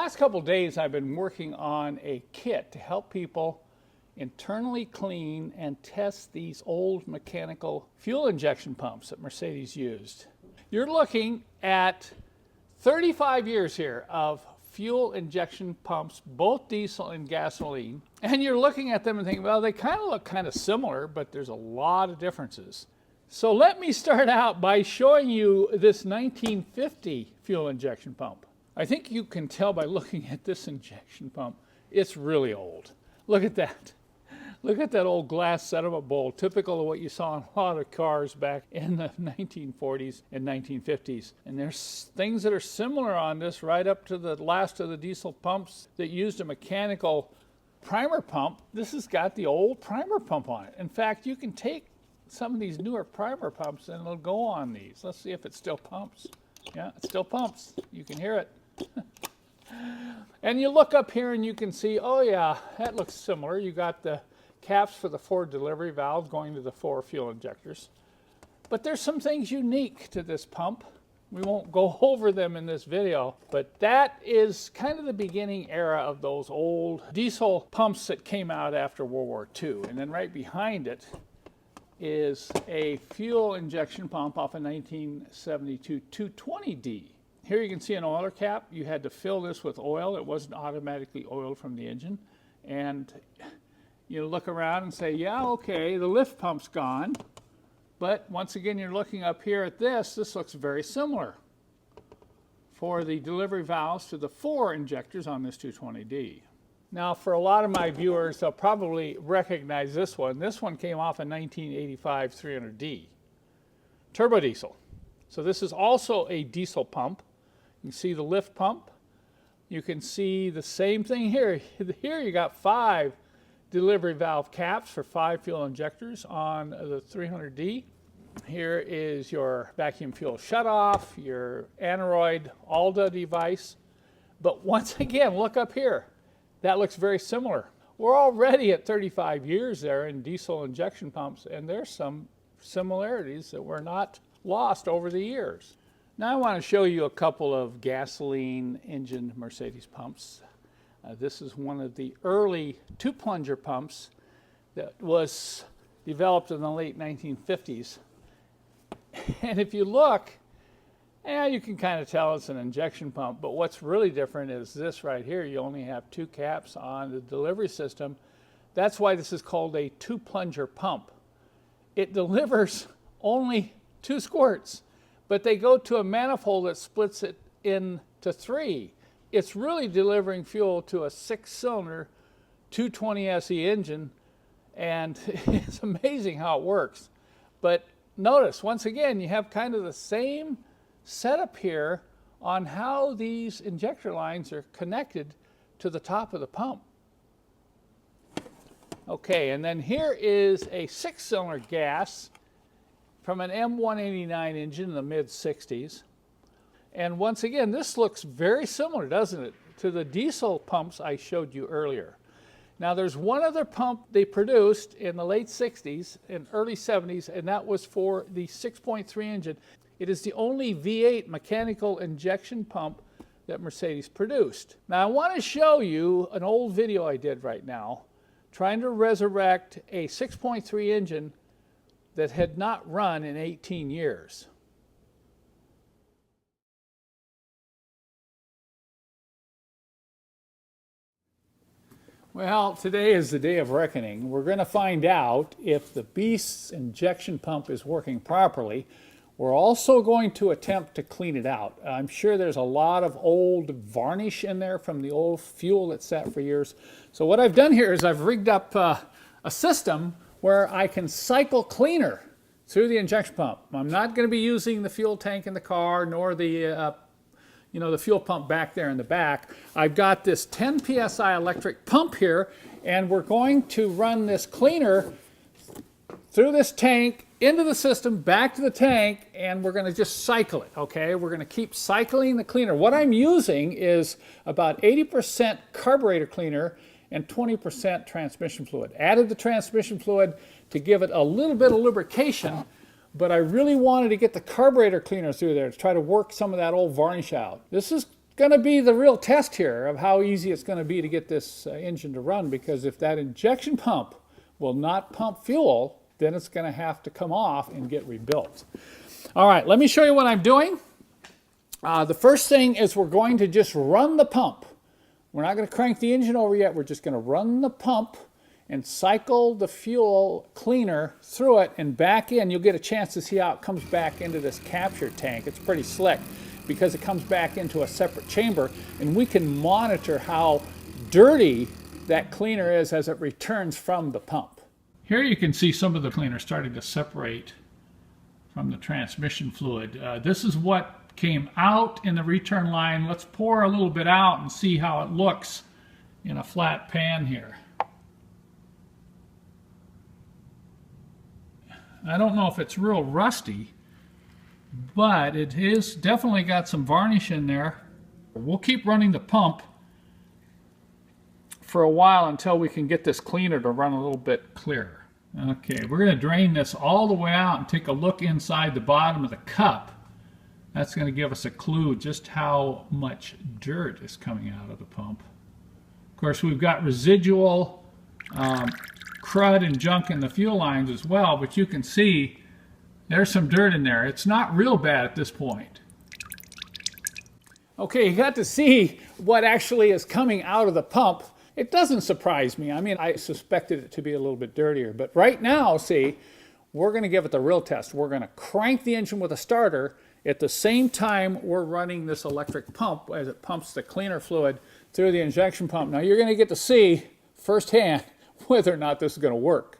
last couple of days I've been working on a kit to help people internally clean and test these old mechanical fuel injection pumps that Mercedes used. You're looking at 35 years here of fuel injection pumps, both diesel and gasoline, and you're looking at them and thinking, well, they kind of look kind of similar, but there's a lot of differences. So let me start out by showing you this 1950 fuel injection pump. I think you can tell by looking at this injection pump, it's really old. Look at that. Look at that old glass sediment bowl, typical of what you saw in a lot of cars back in the 1940s and 1950s. And there's things that are similar on this right up to the last of the diesel pumps that used a mechanical primer pump. This has got the old primer pump on it. In fact, you can take some of these newer primer pumps and it'll go on these. Let's see if it still pumps. Yeah, it still pumps. You can hear it. And you look up here and you can see, oh yeah, that looks similar. You got the caps for the 4 delivery valves going to the 4 fuel injectors. But there's some things unique to this pump. We won't go over them in this video, but that is kind of the beginning era of those old diesel pumps that came out after World War II. And then right behind it is a fuel injection pump off a 1972 220D. Here you can see an oiler cap. You had to fill this with oil. It wasn't automatically oiled from the engine. And you look around and say, yeah, okay, the lift pump's gone. But once again, you're looking up here at this. This looks very similar for the delivery valves to the 4 injectors on this 220D. Now, for a lot of my viewers, they'll probably recognize this one. This one came off a 1985 300D turbo diesel. So this is also a diesel pump. You can see the lift pump. You can see the same thing here. Here you got 5 delivery valve caps for 5 fuel injectors on the 300D. Here is your vacuum fuel shutoff, your aneroid ALDA device. But once again, look up here. That looks very similar. We're already at 35 years there in diesel injection pumps, and there's some similarities that were not lost over the years. Now I want to show you a couple of gasoline engine Mercedes pumps. This is one of the early 2-plunger pumps that was developed in the late 1950s. And if you look, you can kind of tell it's an injection pump, but what's really different is this right here. You only have 2 caps on the delivery system. That's why this is called a 2-plunger pump. It delivers only 2 squirts, but they go to a manifold that splits it into 3. It's really delivering fuel to a 6-cylinder 220 SE engine, and it's amazing how it works. But notice, once again, you have kind of the same setup here on how these injector lines are connected to the top of the pump. Okay, and then here is a 6-cylinder gas from an M189 engine in the mid-60s. And once again, this looks very similar, doesn't it, to the diesel pumps I showed you earlier. Now, there's one other pump they produced in the late 60s and early 70s, and that was for the 6.3 engine. It is the only V8 mechanical injection pump that Mercedes produced. Now, I want to show you an old video I did right now, trying to resurrect a 6.3 engine that had not run in 18 years. Well, today is the day of reckoning. We're going to find out if the Beast's injection pump is working properly. We're also going to attempt to clean it out. I'm sure there's a lot of old varnish in there from the old fuel that sat for years. So what I've done here is I've rigged up a system where I can cycle cleaner through the injection pump. I'm not going to be using the fuel tank in the car nor the the fuel pump back there in the back. I've got this 10 psi electric pump here, and we're going to run this cleaner through this tank, into the system, back to the tank, and we're going to just cycle it, okay? We're going to keep cycling the cleaner. What I'm using is about 80% carburetor cleaner and 20% transmission fluid. Added the transmission fluid to give it a little bit of lubrication, but I really wanted to get the carburetor cleaner through there to try to work some of that old varnish out. This is going to be the real test here of how easy it's going to be to get this engine to run, because if that injection pump will not pump fuel, then it's going to have to come off and get rebuilt. All right, let me show you what I'm doing. The first thing is we're going to just run the pump. We're not going to crank the engine over yet. We're just going to run the pump and cycle the fuel cleaner through it and back in. You'll get a chance to see how it comes back into this capture tank. It's pretty slick because it comes back into a separate chamber, and we can monitor how dirty that cleaner is as it returns from the pump. Here you can see some of the cleaner starting to separate from the transmission fluid. This is what came out in the return line. Let's pour a little bit out and see how it looks in a flat pan here. I don't know if it's real rusty, but it is definitely got some varnish in there. We'll keep running the pump for a while until we can get this cleaner to run a little bit clearer. Okay, we're going to drain this all the way out and take a look inside the bottom of the cup. That's going to give us a clue just how much dirt is coming out of the pump. Of course, we've got residual crud and junk in the fuel lines as well, but you can see there's some dirt in there. It's not real bad at this point. Okay, you got to see what actually is coming out of the pump. It doesn't surprise me. I mean, I suspected it to be a little bit dirtier, but right now, see, we're going to give it the real test. We're going to crank the engine with a starter at the same time we're running this electric pump as it pumps the cleaner fluid through the injection pump. Now you're going to get to see firsthand whether or not this is going to work.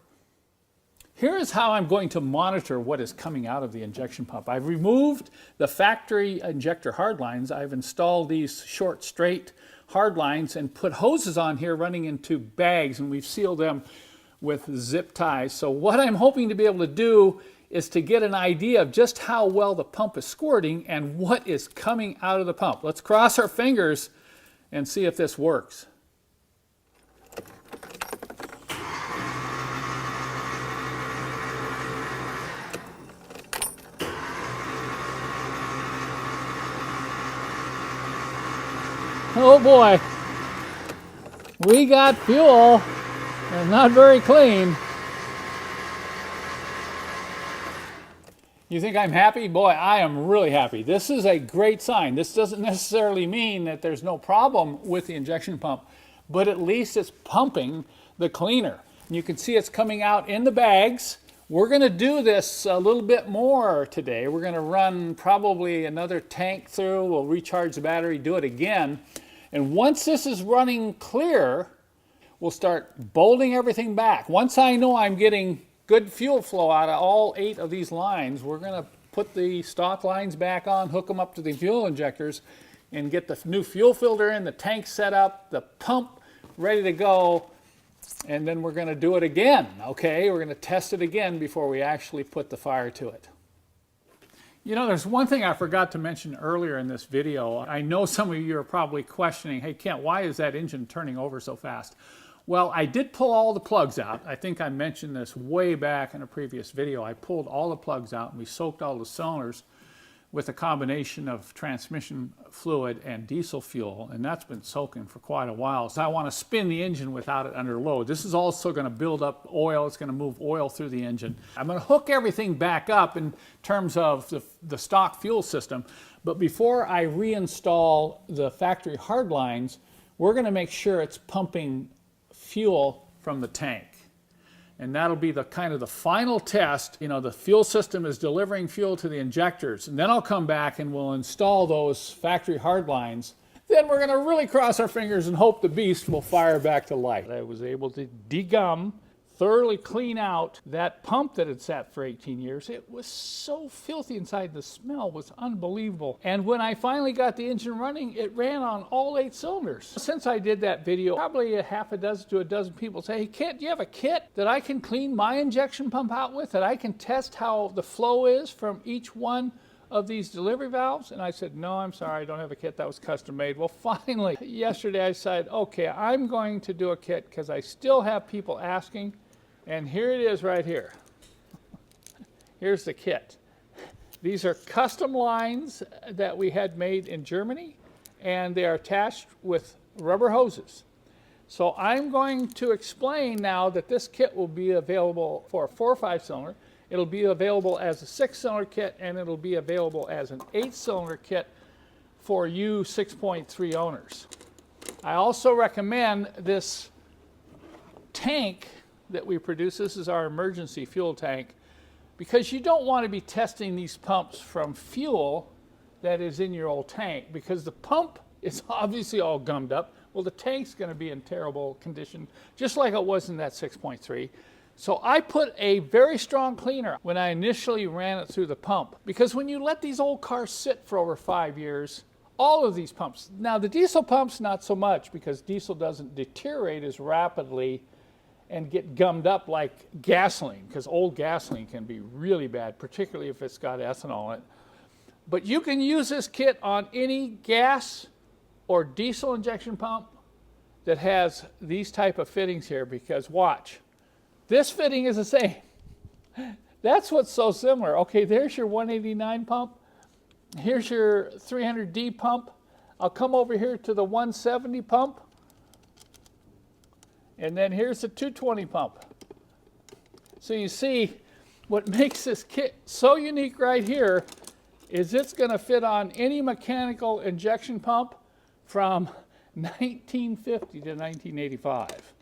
Here is how I'm going to monitor what is coming out of the injection pump. I've removed the factory injector hard lines. I've installed these short, straight hard lines and put hoses on here running into bags, and we've sealed them with zip ties. So what I'm hoping to be able to do is to get an idea of just how well the pump is squirting and what is coming out of the pump. Let's cross our fingers and see if this works. Oh boy, we got fuel and not very clean. You think I'm happy? Boy, I am really happy. This is a great sign. This doesn't necessarily mean that there's no problem with the injection pump, but at least it's pumping the cleaner. And you can see it's coming out in the bags. We're going to do this a little bit more today. We're going to run probably another tank through. We'll recharge the battery, do it again. And once this is running clear, we'll start bolting everything back. Once I know I'm getting good fuel flow out of all 8 of these lines, we're going to put the stock lines back on, hook them up to the fuel injectors, and get the new fuel filter in, the tank set up, the pump ready to go, and then we're going to do it again, okay? We're going to test it again before we actually put the fire to it. You know, there's one thing I forgot to mention earlier in this video. I know some of you are probably questioning, hey Kent, why is that engine turning over so fast? Well, I did pull all the plugs out. I think I mentioned this way back in a previous video. I pulled all the plugs out and we soaked all the cylinders with a combination of transmission fluid and diesel fuel, and that's been soaking for quite a while. So I want to spin the engine without it under load. This is also going to build up oil. It's going to move oil through the engine. I'm going to hook everything back up in terms of the stock fuel system, but before I reinstall the factory hard lines, we're going to make sure it's pumping fuel from the tank. And that'll be the kind of the final test. You know, the fuel system is delivering fuel to the injectors, and then I'll come back and we'll install those factory hard lines. Then we're going to really cross our fingers and hope the beast will fire back to life. I was able to degum, thoroughly clean out that pump that had sat for 18 years. It was so filthy inside. The smell was unbelievable. And when I finally got the engine running, it ran on all 8 cylinders. Since I did that video, probably a half a dozen to a dozen people say, hey Kent, do you have a kit that I can clean my injection pump out with, that I can test how the flow is from each one of these delivery valves? And I said, no, I'm sorry, I don't have a kit. That was custom made. Well, finally, yesterday I said, okay, I'm going to do a kit because I still have people asking. And here it is right here. Here's the kit. These are custom lines that we had made in Germany, and they are attached with rubber hoses. So I'm going to explain now that this kit will be available for a 4 or 5 cylinder. It'll be available as a 6-cylinder kit, and it'll be available as an 8-cylinder kit for you 6.3 owners. I also recommend this tank that we produce. This is our emergency fuel tank, because you don't want to be testing these pumps from fuel that is in your old tank, because the pump is obviously all gummed up. Well, the tank's going to be in terrible condition, just like it was in that 6.3. So I put a very strong cleaner when I initially ran it through the pump, because when you let these old cars sit for over 5 years, all of these pumps, now the diesel pumps not so much, because diesel doesn't deteriorate as rapidly and get gummed up like gasoline, because old gasoline can be really bad, particularly if it's got ethanol in it. But you can use this kit on any gas or diesel injection pump that has these type of fittings here, because watch, this fitting is the same. That's what's so similar. Okay, there's your 189 pump. Here's your 300D pump. I'll come over here to the 170 pump. And then here's the 220 pump. So you see, what makes this kit so unique right here is it's going to fit on any mechanical injection pump from 1950 to 1985.